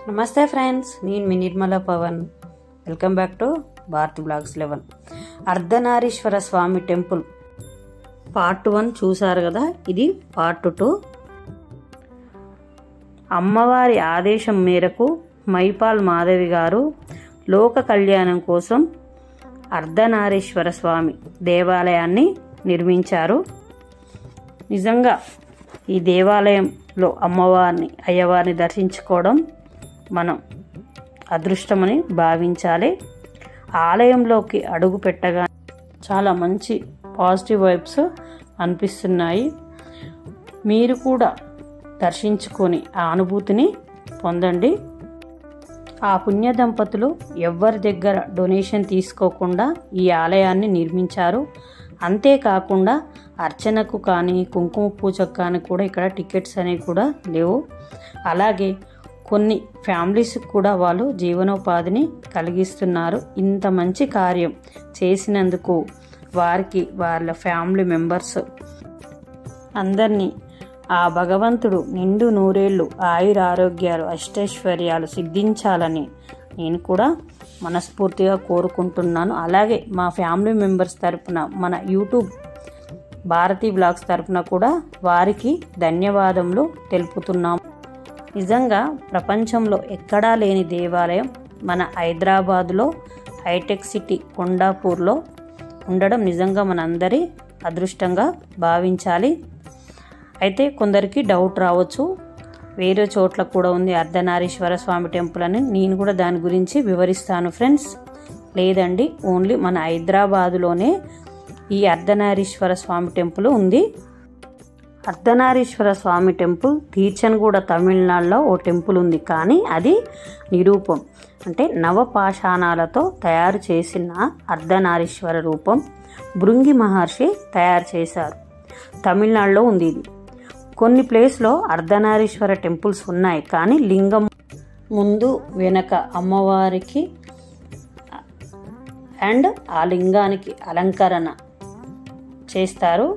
నమస్తే ఫ్రెండ్స్, నేను మీ Nirmala Pavan. Welcome back to Bharati blogs 11. Ardhanarishwara Swamy temple part 1 చూసారు కదా, ఇది పార్ట్ 2. అమ్మవారి ఆదేశం మేరకు మైపాల్ మాధవి గారు లోక కళ్యాణం కోసం అర్ధనారీశ్వర స్వామి దేవాలయాన్ని నిర్మించారు. నిజంగా ఈ దేవాలయంలో అమ్మవారిని అయ్యవారిని దర్శించుకోవడం మనం అదృష్టమని భావించాలి. ఆలయంలోకి అడుగు పెట్టగా చాలా మంచి పాజిటివ్ వైబ్స్ అనిపిస్తున్నాయి. మీరు కూడా దర్శించుకొని ఆ అనుభూతిని పొందండి. ఆ పుణ్య దంపతులు ఎవ్వరి దగ్గర డొనేషన్ తీసుకోకుండా ఈ ఆలయాన్ని నిర్మించారు. అంతేకాకుండా అర్చనకు కానీ కుంకుమ పూజకు కానీ కూడా ఇక్కడ టికెట్స్ అనేవి కూడా లేవు. అలాగే కొన్ని ఫ్యామిలీస్కి కూడా వాళ్ళు జీవనోపాధిని కలిగిస్తున్నారు. ఇంత మంచి కార్యం చేసినందుకు వారికి వాళ్ళ ఫ్యామిలీ మెంబర్స్ అందరినీ ఆ భగవంతుడు నిండు నూరేళ్లు ఆయుర ఆరోగ్యాలు అష్టైశ్వర్యాలు సిద్ధించాలని నేను కూడా మనస్ఫూర్తిగా కోరుకుంటున్నాను. అలాగే మా ఫ్యామిలీ మెంబర్స్ తరపున మన యూట్యూబ్ భారతి బ్లాగ్స్ తరపున కూడా వారికి ధన్యవాదములు తెలుపుతున్నాము. నిజంగా ప్రపంచంలో ఎక్కడా లేని దేవాలయం మన హైదరాబాదులో హైటెక్ సిటీ కొండాపూర్లో ఉండడం నిజంగా మనందరి అదృష్టంగా భావించాలి. అయితే కొందరికి డౌట్ రావచ్చు, వేరే చోట్ల కూడా ఉంది అర్ధనారీశ్వర స్వామి టెంపుల్ అని. నేను కూడా దాని గురించి వివరిస్తాను ఫ్రెండ్స్. లేదండి, ఓన్లీ మన హైదరాబాదులోనే ఈ అర్ధనారీశ్వర స్వామి టెంపుల్ ఉంది. అర్ధనారీశ్వర స్వామి టెంపుల్ తీర్చనగూడ తమిళనాడులో ఓ టెంపుల్ ఉంది, కానీ అది నిరూపం అంటే నవపాషాణాలతో తయారు చేసిన అర్ధనారీశ్వర రూపం భృంగి మహర్షి తయారు చేశారు. తమిళనాడులో ఉంది ఇది. కొన్ని ప్లేస్లో అర్ధనారీశ్వర టెంపుల్స్ ఉన్నాయి, కానీ లింగం ముందు వెనక అమ్మవారికి అండ్ ఆ లింగానికి అలంకరణ చేస్తారు.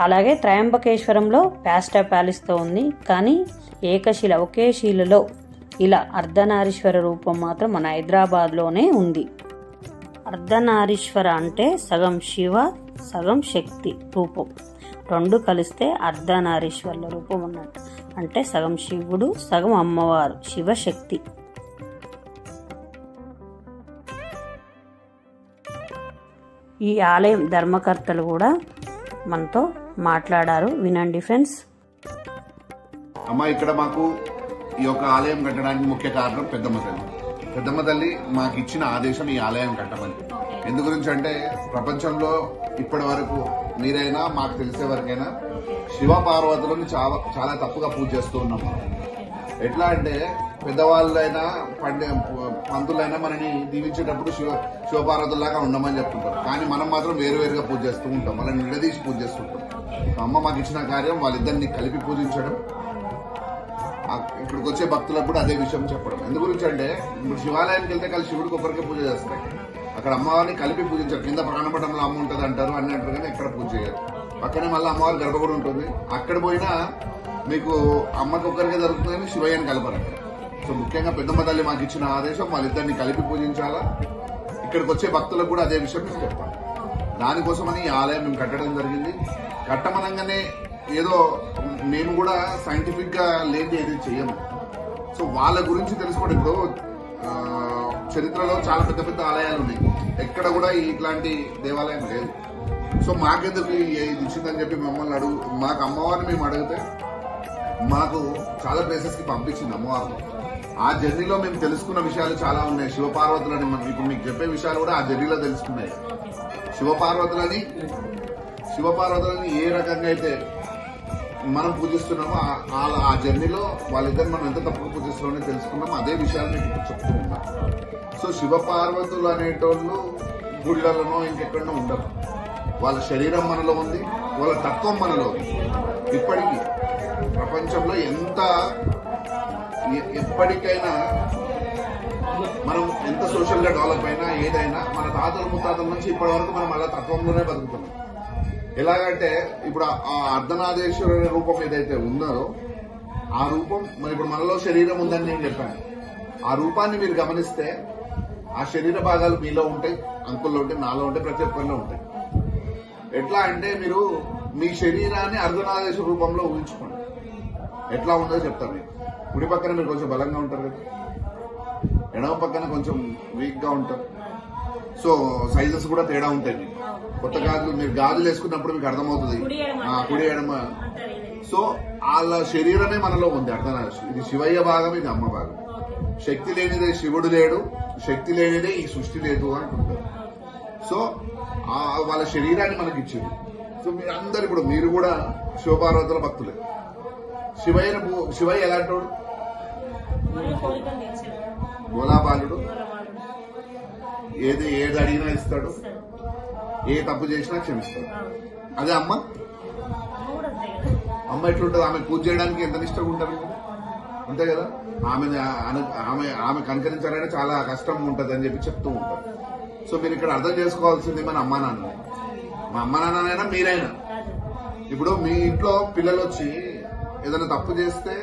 అలాగే త్రయంబకేశ్వరంలో ప్యాస్టా ప్యాలెస్తో ఉంది, కానీ ఏకశిల ఒకే శిలలో ఇలా అర్ధనారీశ్వర రూపం మాత్రం మన హైదరాబాద్లోనే ఉంది. అర్ధనారీశ్వర అంటే సగం శివ సగం శక్తి రూపం, రెండు కలిస్తే అర్ధనారీశ్వరుల రూపం అన్నట్టు. అంటే సగం శివుడు సగం అమ్మవారు, శివశక్తి. ఈ ఆలయం ధర్మకర్తలు కూడా మనతో మాట్లాడారు, వినండి ఫ్రెండ్స్. అమ్మ, ఇక్కడ మాకు ఈ యొక్క ఆలయం కట్టడానికి ముఖ్య కారణం పెద్దమ్మ తల్లి. పెద్దమ్మ తల్లి మాకు ఇచ్చిన ఆదేశం ఈ ఆలయం కట్టమని. ఎందు గురించి అంటే ప్రపంచంలో ఇప్పటి వరకు మీరైనా మాకు తెలిసే వరకైనా శివ పార్వతులను చాలా తప్పుగా పూజ చేస్తూ ఉన్నాం. ఎట్లా అంటే పెద్దవాళ్ళైనా పంతులైనా మనని దీవించేటప్పుడు శివపార్వతుల్లాగా ఉండమని చెప్తుంటారు, కానీ మనం మాత్రం వేరువేరుగా పూజ చేస్తూ ఉంటాం, వాళ్ళని నిలదీసి పూజ చేస్తుంటాం. అమ్మ మాకు ఇచ్చిన కార్యం వాళ్ళిద్దరిని కలిపి పూజించడం, ఇక్కడికి వచ్చే భక్తులకు కూడా అదే విషయం చెప్పడం. ఎందు గురించి అంటే ఇప్పుడు శివాలయానికి వెళ్తే కలిసి శివుడికి ఒకరికే పూజ చేస్తాయి, అక్కడ అమ్మవారిని కలిపి పూజించారు. కింద ప్రాణపటంలో అమ్మ ఉంటుంది అంటారు, అన్ని అంటారు, కానీ ఎక్కడ పూజ చేయరు. పక్కనే మళ్ళీ అమ్మవారి గర్భగుడి ఉంటుంది, అక్కడ పోయినా మీకు అమ్మకి ఒక్కరికే జరుగుతుంది కానీ శివయ్యని కలపరు అక్కడ. సో ముఖ్యంగా పెద్దమ్మ తల్లి మాకు ఇచ్చిన ఆదేశం వాళ్ళిద్దరిని కలిపి పూజించాలా, ఇక్కడికి వచ్చే భక్తులకు కూడా అదే విషయం మేము చెప్పాలి. దానికోసమని ఈ ఆలయం మేము కట్టడం జరిగింది. కట్టమనంగానే ఏదో మేము కూడా సైంటిఫిక్ గా లేని ఏది చెయ్యము. సో వాళ్ళ గురించి తెలుసుకోవడం, ఇప్పుడు చరిత్రలో చాలా పెద్ద పెద్ద ఆలయాలు ఉన్నాయి, ఎక్కడ కూడా ఇట్లాంటి దేవాలయం లేదు. సో మాకెందుకు ఇది ఇచ్చిందని చెప్పి మమ్మల్ని మాకు అమ్మవారిని మేము అడిగితే మాకు చాలా ప్లేసెస్ కి పంపించింది అమ్మవారు. ఆ జర్నీలో మేము తెలుసుకున్న విషయాలు చాలా ఉన్నాయి. శివపార్వతులని ఇప్పుడు మీకు చెప్పే విషయాలు కూడా ఆ జర్నీలో తెలుసుకున్నాయి. శివపార్వతులని ఏ రకంగా అయితే మనం పూజిస్తున్నామో ఆ జర్నీలో వాళ్ళిద్దరు మనం ఎంత తప్పుగా పూజిస్తున్నామో తెలుసుకున్నామో అదే విషయాలు మీకు ఇప్పుడు చెప్తూ ఉన్నాం. సో శివపార్వతులు అనేటోళ్ళు గుళ్ళలోనో ఇంకెక్కడనో ఉండరు. వాళ్ళ శరీరం మనలో ఉంది, వాళ్ళ తత్వం మనలో ఉంది. ఇప్పటికీ ప్రపంచంలో ఎప్పటికైనా మనం ఎంత సోషల్ గా డెవలప్ అయినా ఏదైనా మన తాతల ముత్తాతల నుంచి ఇప్పటి వరకు మనం అలా తత్వంలోనే బతుకుతున్నాం. ఎలాగంటే ఇప్పుడు ఆ అర్ధనారీశ్వరుని రూపం ఏదైతే ఉందో ఆ రూపం మరి ఇప్పుడు మనలో శరీరం ఉందని నేను చెప్పాను. ఆ రూపాన్ని మీరు గమనిస్తే ఆ శరీర భాగాలు మీలో ఉంటాయి, అంకుల్లో ఉంటాయి, నాలో ఉంటాయి, ప్రతి ఒక్కరిలో ఉంటాయి. ఎట్లా అంటే మీరు మీ శరీరాన్ని అర్ధనాదేశ రూపంలో ఊహించుకోండి. ఎట్లా ఉందో చెప్తాను మీకు. కుడి పక్కన మీరు కొంచెం బలంగా ఉంటారు కదా, ఎడమ పక్కన కొంచెం వీక్ గా ఉంటారు. సో సైజెస్ కూడా తేడా ఉంటాయి. మీకు కొత్త గాజులు మీరు గాజులు వేసుకున్నప్పుడు మీకు అర్థమవుతుంది కుడి ఎడమ. సో వాళ్ళ శరీరమే మనలో ఉంది అర్ధనాదేశం. ఇది శివయ్య భాగం, ఇది అమ్మ భాగం. శక్తి లేనిదే శివుడు లేడు, శక్తి లేనిదే ఈ సృష్టి లేదు అంటుంటారు. సో వాళ్ళ శరీరాన్ని మనకి ఇచ్చింది. సో మీరు అందరు ఇప్పుడు మీరు కూడా శివపార్వతుల భక్తులే. శివయ్య ఎలాంటి వాడు? గోలాబాలుడు. ఏది అడిగినా ఇస్తాడు, ఏ తప్పు చేసినా క్షమిస్తాడు. అదే అమ్మ ఎట్లుంటది? ఆమె పూజ చేయడానికి ఎంత నిష్టగా ఉంటారు, అంతే కదా. ఆమె కనుకరించాలంటే చాలా కష్టం ఉంటది అని చెప్పి చెప్తూ ఉంటారు. సో మీరు ఇక్కడ అర్థం చేసుకోవాల్సింది మన అమ్మా నాన్న. మా అమ్మ నాన్ననైనా మీరైనా, ఇప్పుడు మీ ఇంట్లో పిల్లలు వచ్చి ఏదైనా తప్పు చేస్తే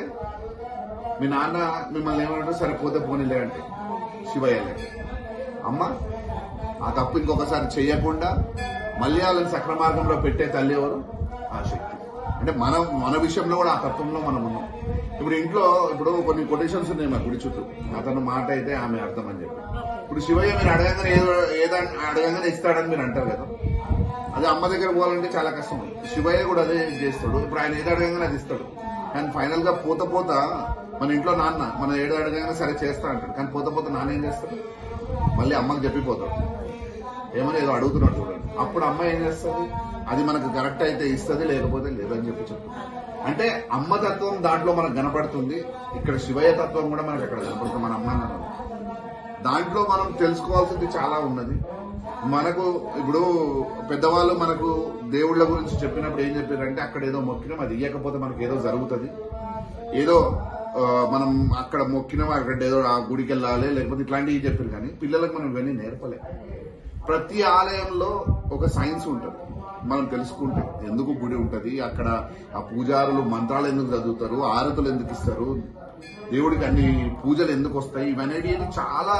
మీ నాన్న మిమ్మల్ని ఏమంటారు? సరిపోతే పోనీలే అంటే శివయ్యలే. అమ్మ ఆ తప్పు ఇంకొకసారి చెయ్యకుండా మళ్ళీ వాళ్ళని సక్రమ మార్గంలో పెట్టే తల్లి ఎవరు? ఆ శక్తి. అంటే మన విషయంలో కూడా ఆ తత్వంలో మనం ఉన్నాం. ఇప్పుడు ఇంట్లో కొన్ని కొటేషన్స్ ఉన్నాయి మా గుడి చుట్టూ, అతను మాట అయితే ఆమె అర్థం అని చెప్పి. ఇప్పుడు శివయ్య మీరు అడగంగానే అడగంగానే ఇస్తాడని మీరు అంటారు కదా, అదే అమ్మ దగ్గర పోవాలంటే చాలా కష్టం. శివయ్య కూడా అదే చేస్తాడు. ఇప్పుడు ఆయన ఏది అడగంగానే అది ఇస్తాడు. కానీ ఫైనల్ గా పోత మన ఇంట్లో నాన్న మన ఏడు అడగంగానే సరే చేస్తా అంటాడు. కానీ పోత నాన్న ఏం చేస్తాడు? మళ్ళీ అమ్మకి చెప్పిపోతాడు, ఏమని ఏదో అడుగుతున్నాడు చూడండి. అప్పుడు అమ్మ ఏం చేస్తుంది? అది మనకు కరెక్ట్ అయితే ఇస్తుంది, లేకపోతే లేదని చెప్పి చెప్తుంది. అంటే అమ్మ తత్వం దాంట్లో మనకు కనపడుతుంది. ఇక్కడ శివయ్య తత్వం కూడా మనకు అక్కడ కనపడుతుంది. మన అమ్మ నాన్న దాంట్లో మనం తెలుసుకోవాల్సింది చాలా ఉన్నది. మనకు ఇప్పుడు పెద్దవాళ్ళు మనకు దేవుళ్ళ గురించి చెప్పినప్పుడు ఏం చెప్పారంటే, అక్కడ ఏదో మొక్కినాం, అది ఇయ్యకపోతే మనకు ఏదో జరుగుతుంది, ఏదో మనం అక్కడ మొక్కినాం, అక్కడ ఏదో ఆ గుడికి వెళ్ళాలి, లేకపోతే ఇట్లాంటివి చెప్పారు. కానీ పిల్లలకు మనం ఇవన్నీ నేర్పలే. ప్రతి ఆలయంలో ఒక సైన్స్ ఉంటుంది. మనం తెలుసుకుంటే ఎందుకు గుడి ఉంటుంది, అక్కడ ఆ పూజారులు మంత్రాలు ఎందుకు చదువుతారు, ఆరతులు ఎందుకు ఇస్తారు, దేవుడికి అన్ని పూజలు ఎందుకు వస్తాయి, ఇవన్నీ చాలా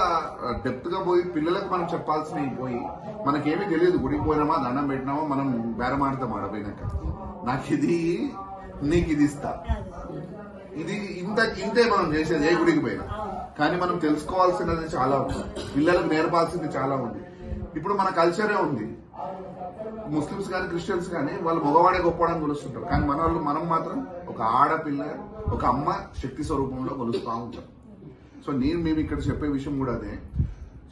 డెప్త్ గా పోయి పిల్లలకు మనం చెప్పాల్సినవి పోయి మనకేమీ తెలియదు. గుడికి పోయినామా, దండం పెట్టినామా, మనం బేరమాడతాం ఆడపోయినాక, నాకు ఇది నీకు ఇది ఇస్తా, ఇది ఇంతే మనం చేసేది ఏ గుడికి పోయినా. కానీ మనం తెలుసుకోవాల్సినది చాలా ఉంది, పిల్లలకు నేర్పాల్సింది చాలా ఉంది. ఇప్పుడు మన కల్చరే ఉంది. ముస్లిమ్స్ కానీ క్రిస్టియన్స్ కానీ వాళ్ళు మగవాడే గొప్పవాడని కొలుస్తుంటారు. కానీ మనం మాత్రం ఒక ఆడపిల్ల, ఒక అమ్మ శక్తి స్వరూపంలో కొలుస్తూ ఉంటాం. సో మేము ఇక్కడ చెప్పే విషయం కూడా అదే.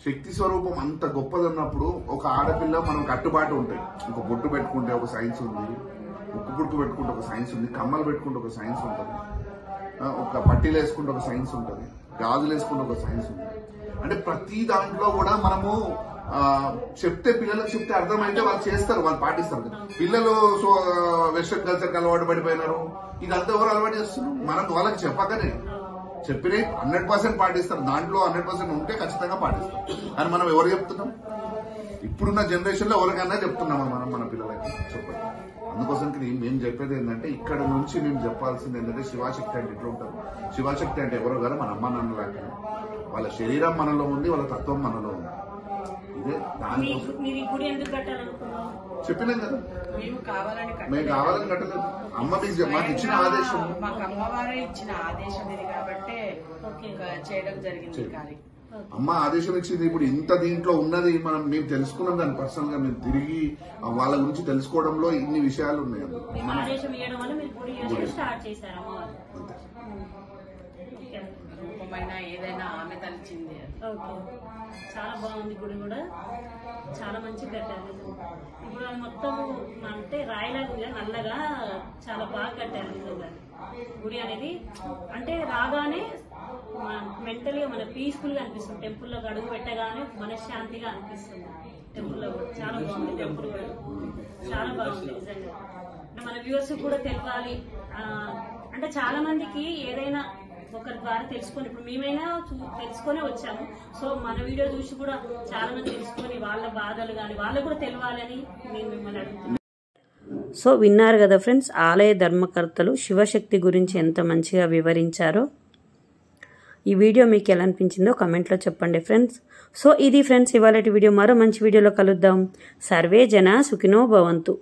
శక్తి స్వరూపం అంత గొప్పదన్నప్పుడు ఒక ఆడపిల్ల మనం కట్టుబాటు ఉంటాయి. ఒక బొట్టు పెట్టుకుంటే ఒక సైన్స్ ఉంది, ఉక్కు పుట్టు పెట్టుకుంటే ఒక సైన్స్ ఉంది, కమ్మలు పెట్టుకుంటే ఒక సైన్స్ ఉంటుంది, ఒక పట్టీలు వేసుకుంటే ఒక సైన్స్ ఉంటుంది, గాజులు వేసుకుంటే ఒక సైన్స్ ఉంది. అంటే ప్రతి దాంట్లో కూడా మనము చెప్తే, పిల్లలకు చెప్తే అర్థమైతే వాళ్ళు చేస్తారు, వాళ్ళు పాటిస్తారు. పిల్లలు వెస్టర్న్ కల్చర్కి అలవాటు పడిపోయినారు. ఇదంతా ఎవరు అలవాటు చేస్తున్నారు? మనం వాళ్ళకి చెప్పకనే చెప్పిన 100% పాటిస్తారు. దాంట్లో 100% ఉంటే ఖచ్చితంగా పాటిస్తారు. కానీ మనం ఎవరు చెప్తున్నాం? ఇప్పుడున్న జనరేషన్ లో ఎవరికైనా చెప్తున్నామా మనం మన పిల్లలకి? చెప్పండి. అందుకోసానికి మేము చెప్పేది ఏంటంటే, ఇక్కడ నుంచి మేము చెప్పాల్సింది ఏంటంటే, శివశక్తి అంటే ఇట్లా ఉంటారు. శివశక్తి అంటే ఎవరో కదా, మన అమ్మ నాన్న లాంటి. వాళ్ళ శరీరం మనలో ఉంది, వాళ్ళ తత్వం మనలో ఉంది. ఇదే దానికోసం చెప్పినాం కదా, మేము కావాలని కట్టలేదు. అమ్మ మాకు ఇచ్చిన ఆదేశం, మాకు అమ్మవారే ఇచ్చిన ఆదేశం ఇది కాబట్టి చేయడం జరిగింది. అమ్మ ఆదేశం ఇచ్చింది. ఇప్పుడు ఇంత దీంట్లో ఉన్నది మేము తెలుసుకున్నాం. దాన్ని పర్సనల్ గా మేము తిరిగి వాళ్ళ గురించి తెలుసుకోవడంలో ఇన్ని విషయాలు ఉన్నాయి. రూపమైన ఏదైనా ఆమె తలిచింది. చాలా బాగుంది గుడి కూడా, చాలా మంచి కట్టారు. ఇప్పుడు అది మొత్తం అంటే రాయిలాగా నల్లగా చాలా బాగా కట్టారు. నిజంగా గుడి అనేది అంటే రాగానే మెంటల్గా మన పీస్ఫుల్ గా అనిపిస్తుంది. టెంపుల్లోకి అడుగు పెట్టగానే మనశ్శాంతిగా అనిపిస్తుంది. టెంపుల్లో కూడా చాలా బాగుంది. టెంపుల్ కూడా చాలా బాగుంది నిజంగా. మన వ్యూవర్స్ కూడా తెలవాలి. అంటే చాలా మందికి ఏదైనా ఒకరి ద్వారా తెలుసుకొని, ఇప్పుడు మేమైనా తెలుసుకొని వచ్చాము. సో మన వీడియో చూసి కూడా చాలా మంది తెలుసుకొని వాళ్ళ బాధలు కానీ వాళ్ళకు కూడా తెలవాలని నేను మిమ్మల్ని అడుగుతున్నాను. సో విన్నారు కదా ఫ్రెండ్స్, ఆలయ ధర్మకర్తలు శివశక్తి గురించి ఎంత మంచిగా వివరించారో. ఈ వీడియో మీకు ఎలా అనిపించిందో కమెంట్లో చెప్పండి ఫ్రెండ్స్. సో ఇది ఫ్రెండ్స్ ఇవాళటి వీడియో. మరో మంచి వీడియోలో కలుద్దాం. సర్వే జన సుఖినో భవంతు.